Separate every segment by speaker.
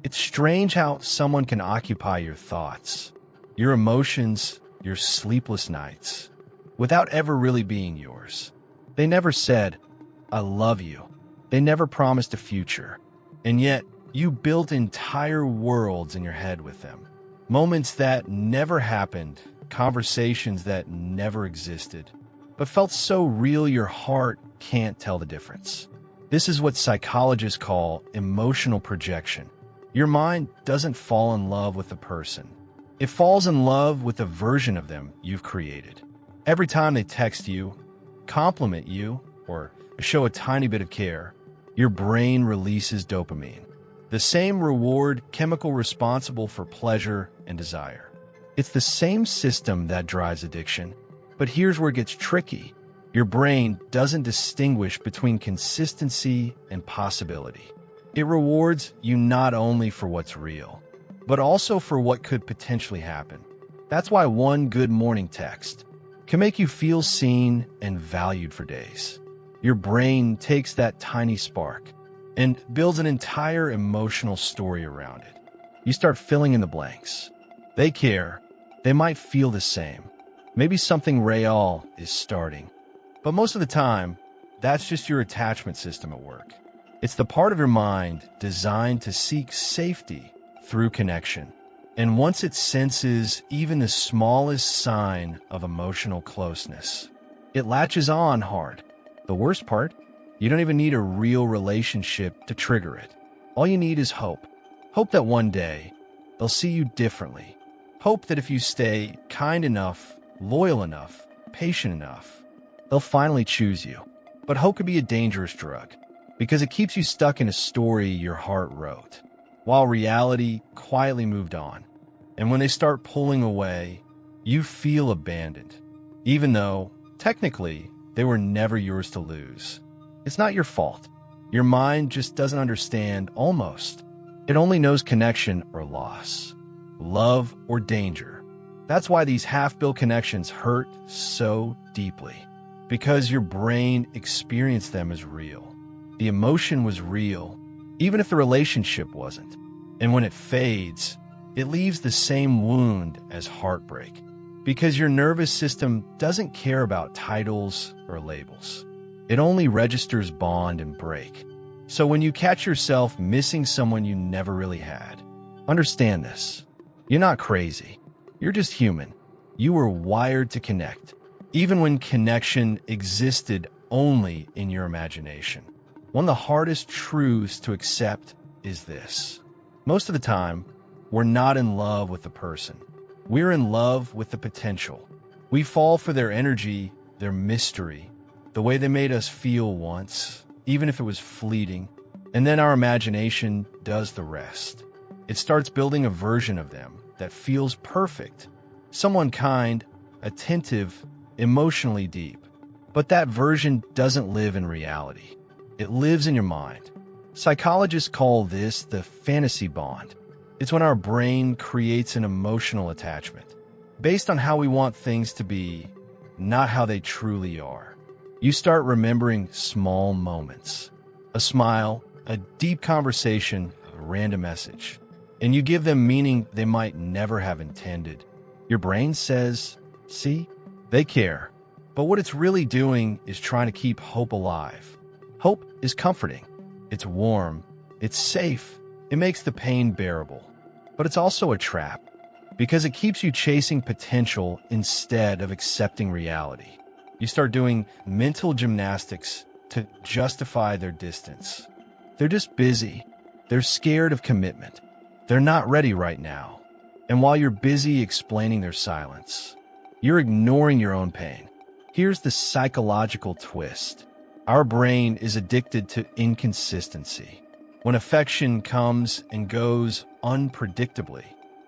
Speaker 1: It's strange how someone can occupy your thoughts, your emotions, your sleepless nights, without ever really being yours. They never said, "I love you." They never promised a future. And yet, you built entire worlds in your head with them. Moments that never happened, conversations that never existed, but felt so real your heart can't tell the difference. This is what psychologists call emotional projection. Your mind doesn't fall in love with the person. It falls in love with the version of them you've created. Every time they text you, compliment you, or show a tiny bit of care, your brain releases dopamine, the same reward chemical responsible for pleasure and desire. It's the same system that drives addiction, but here's where it gets tricky. Your brain doesn't distinguish between consistency and possibility. It rewards you not only for what's real, but also for what could potentially happen. That's why one good morning text can make you feel seen and valued for days. Your brain takes that tiny spark and builds an entire emotional story around it. You start filling in the blanks. They care. They might feel the same. Maybe something real is starting. But most of the time, that's just your attachment system at work. It's the part of your mind designed to seek safety through connection. And once it senses even the smallest sign of emotional closeness, it latches on hard. The worst part, you don't even need a real relationship to trigger it. All you need is hope. Hope that one day they'll see you differently. Hope that if you stay kind enough, loyal enough, patient enough, they'll finally choose you. But hope could be a dangerous drug because it keeps you stuck in a story your heart wrote, while reality quietly moved on. And when they start pulling away, you feel abandoned, even though, technically, they were never yours to lose. It's not your fault. Your mind just doesn't understand almost. It only knows connection or loss, love or danger. That's why these half-built connections hurt so deeply, because your brain experienced them as real. The emotion was real, even if the relationship wasn't. And when it fades, it leaves the same wound as heartbreak, because your nervous system doesn't care about titles or labels. It only registers bond and break. So when you catch yourself missing someone you never really had, understand this. You're not crazy. You're just human. You were wired to connect, even when connection existed only in your imagination. One of the hardest truths to accept is this. Most of the time, we're not in love with the person. We're in love with the potential. We fall for their energy, their mystery, the way they made us feel once, even if it was fleeting, and then our imagination does the rest. It starts building a version of them that feels perfect, someone kind, attentive, emotionally deep. But that version doesn't live in reality. It lives in your mind. Psychologists call this the fantasy bond. It's when our brain creates an emotional attachment based on how we want things to be, not how they truly are. You start remembering small moments, a smile, a deep conversation, a random message, and you give them meaning they might never have intended. Your brain says, see, they care. But what it's really doing is trying to keep hope alive. Hope is comforting. It's warm. It's safe. It makes the pain bearable. But it's also a trap because it keeps you chasing potential instead of accepting reality. You start doing mental gymnastics to justify their distance. They're just busy. They're scared of commitment. They're not ready right now. And while you're busy explaining their silence, you're ignoring your own pain. Here's the psychological twist. Our brain is addicted to inconsistency. When affection comes and goes unpredictably,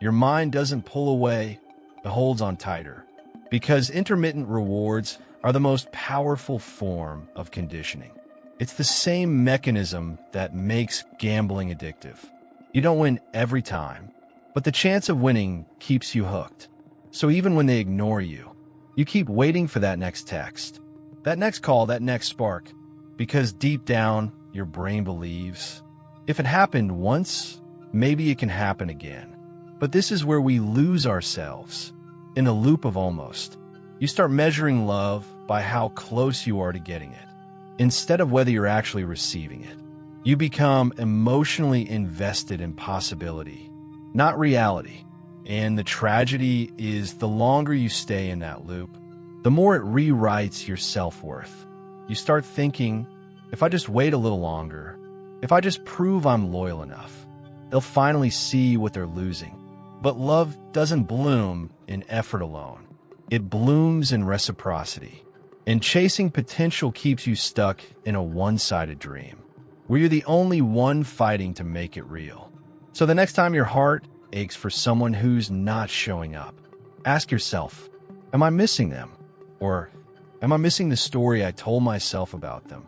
Speaker 1: your mind doesn't pull away, it holds on tighter. Because intermittent rewards are the most powerful form of conditioning. It's the same mechanism that makes gambling addictive. You don't win every time, but the chance of winning keeps you hooked. So even when they ignore you, you keep waiting for that next text, that next call, that next spark, because deep down, your brain believes if it happened once, maybe it can happen again. But this is where we lose ourselves, in a loop of almost. You start measuring love by how close you are to getting it, instead of whether you're actually receiving it. You become emotionally invested in possibility, not reality. And the tragedy is the longer you stay in that loop, the more it rewrites your self-worth. You start thinking, if I just wait a little longer, if I just prove I'm loyal enough, they'll finally see what they're losing. But love doesn't bloom in effort alone. It blooms in reciprocity. And chasing potential keeps you stuck in a one-sided dream, where you're the only one fighting to make it real. So the next time your heart aches for someone who's not showing up, ask yourself, am I missing them? Or am I missing the story I told myself about them?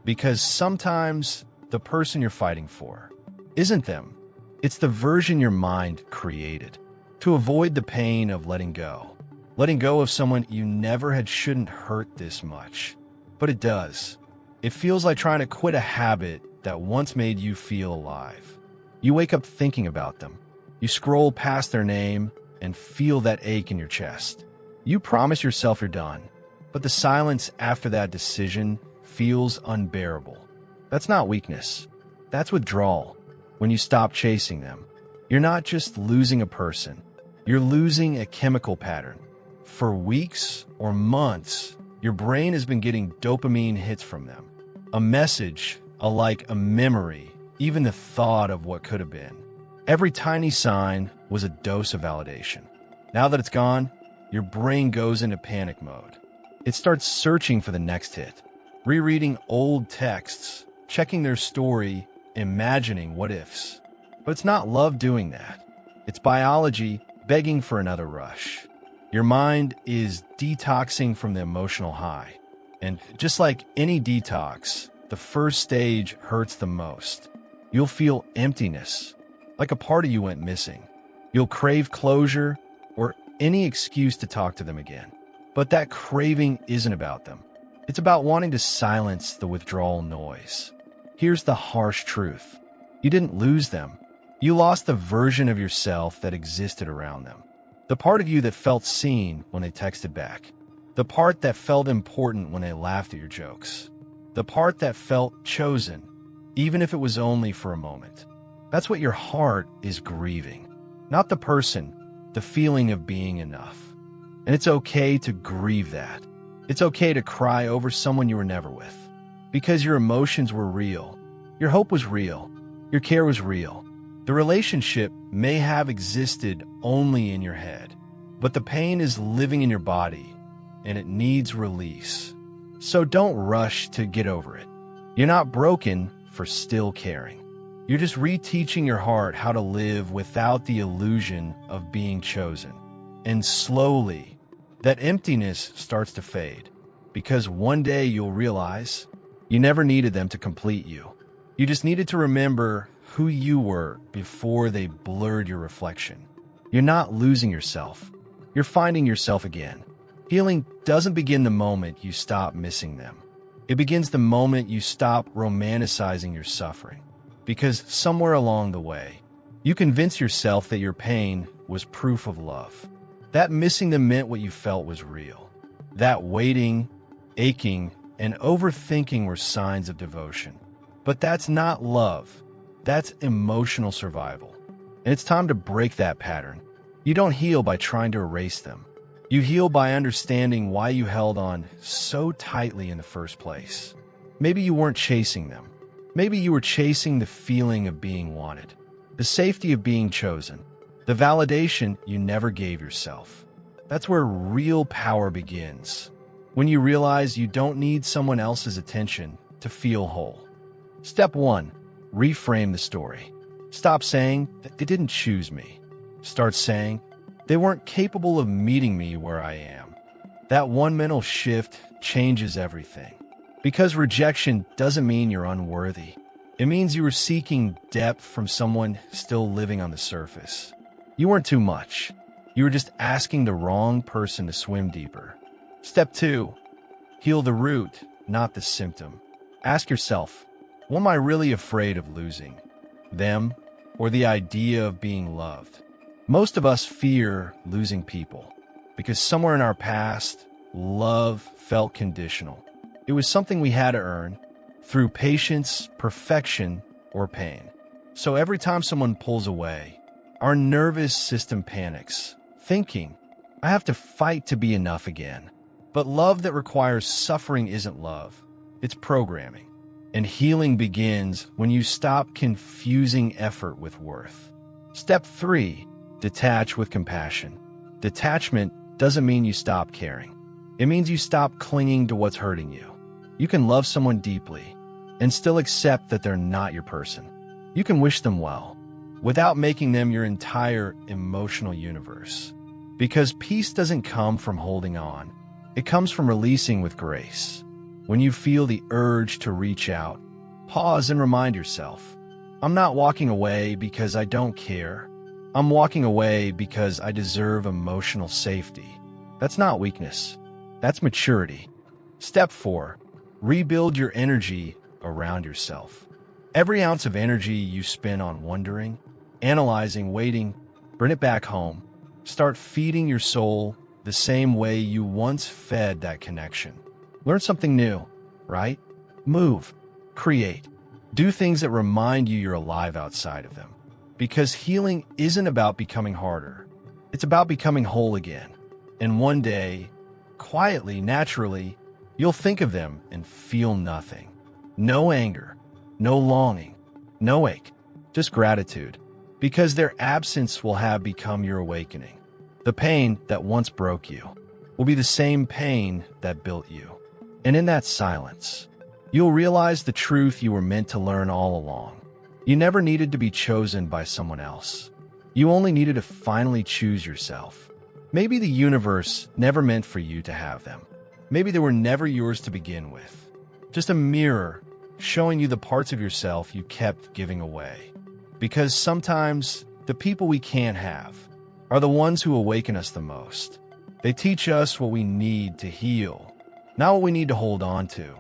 Speaker 1: Because sometimes the person you're fighting for isn't them. It's the version your mind created to avoid the pain of letting go. Letting go of someone you never had shouldn't hurt this much, but it does. It feels like trying to quit a habit that once made you feel alive. You wake up thinking about them. You scroll past their name and feel that ache in your chest. You promise yourself you're done, but the silence after that decision feels unbearable. That's not weakness. That's withdrawal. When you stop chasing them, you're not just losing a person. You're losing a chemical pattern. For weeks or months, your brain has been getting dopamine hits from them. A message, a memory, even the thought of what could have been. Every tiny sign was a dose of validation. Now that it's gone, your brain goes into panic mode. It starts searching for the next hit, rereading old texts, checking their story, imagining what-ifs. But it's not love doing that. It's biology begging for another rush. Your mind is detoxing from the emotional high. And just like any detox, the first stage hurts the most. You'll feel emptiness, like a part of you went missing. You'll crave closure or any excuse to talk to them again. But that craving isn't about them. It's about wanting to silence the withdrawal noise. Here's the harsh truth. You didn't lose them. You lost the version of yourself that existed around them. The part of you that felt seen when they texted back. The part that felt important when they laughed at your jokes. The part that felt chosen, even if it was only for a moment. That's what your heart is grieving. Not the person, the feeling of being enough. And it's okay to grieve that. It's okay to cry over someone you were never with. Because your emotions were real. Your hope was real. Your care was real. The relationship may have existed only in your head, but the pain is living in your body, and it needs release. So don't rush to get over it. You're not broken for still caring. You're just reteaching your heart how to live without the illusion of being chosen. And slowly, that emptiness starts to fade, because one day you'll realize you never needed them to complete you. You just needed to remember who you were before they blurred your reflection. You're not losing yourself. You're finding yourself again. Healing doesn't begin the moment you stop missing them. It begins the moment you stop romanticizing your suffering. Because somewhere along the way, you convince yourself that your pain was proof of love. That missing them meant what you felt was real. That waiting, aching, and overthinking were signs of devotion. But that's not love. That's emotional survival. And it's time to break that pattern. You don't heal by trying to erase them. You heal by understanding why you held on so tightly in the first place. Maybe you weren't chasing them. Maybe you were chasing the feeling of being wanted, the safety of being chosen, the validation you never gave yourself. That's where real power begins. When you realize you don't need someone else's attention to feel whole. Step 1. Reframe the story. Stop saying that they didn't choose me. Start saying they weren't capable of meeting me where I am. That one mental shift changes everything. Because rejection doesn't mean you're unworthy. It means you were seeking depth from someone still living on the surface. You weren't too much. You were just asking the wrong person to swim deeper. Step 2. Heal the root, not the symptom. Ask yourself, what am I really afraid of losing? Them or the idea of being loved. Most of us fear losing people because somewhere in our past, love felt conditional. It was something we had to earn through patience, perfection, or pain. So every time someone pulls away, our nervous system panics, thinking, I have to fight to be enough again. But love that requires suffering isn't love, it's programming. And healing begins when you stop confusing effort with worth. Step 3, detach with compassion. Detachment doesn't mean you stop caring. It means you stop clinging to what's hurting you. You can love someone deeply and still accept that they're not your person. You can wish them well without making them your entire emotional universe. Because peace doesn't come from holding on. It comes from releasing with grace. When you feel the urge to reach out, pause and remind yourself, I'm not walking away because I don't care. I'm walking away because I deserve emotional safety. That's not weakness. That's maturity. Step 4, rebuild your energy around yourself. Every ounce of energy you spend on wondering, analyzing, waiting, bring it back home. Start feeding your soul the same way you once fed that connection. Learn something new, right? Move, create, do things that remind you you're alive outside of them. Because healing isn't about becoming harder. It's about becoming whole again. And one day, quietly, naturally, you'll think of them and feel nothing. No anger, no longing, no ache, just gratitude. Because their absence will have become your awakening. The pain that once broke you will be the same pain that built you. And in that silence, you'll realize the truth you were meant to learn all along. You never needed to be chosen by someone else. You only needed to finally choose yourself. Maybe the universe never meant for you to have them. Maybe they were never yours to begin with. Just a mirror showing you the parts of yourself you kept giving away. Because sometimes the people we can't have are the ones who awaken us the most. They teach us what we need to heal, not what we need to hold on to.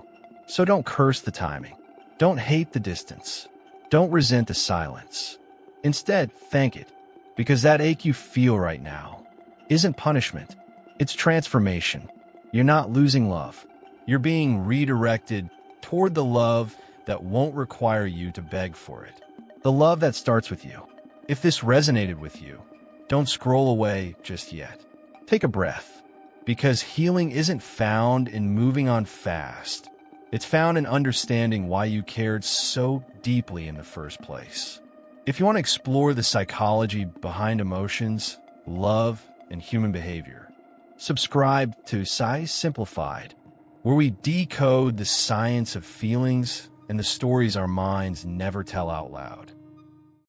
Speaker 1: So don't curse the timing. Don't hate the distance. Don't resent the silence. Instead, thank it, because that ache you feel right now isn't punishment. It's transformation. You're not losing love. You're being redirected toward the love that won't require you to beg for it. The love that starts with you. If this resonated with you, don't scroll away just yet. Take a breath, because healing isn't found in moving on fast. It's found in understanding why you cared so deeply in the first place. If you want to explore the psychology behind emotions, love, and human behavior, subscribe to Sci Simplified, where we decode the science of feelings and the stories our minds never tell out loud.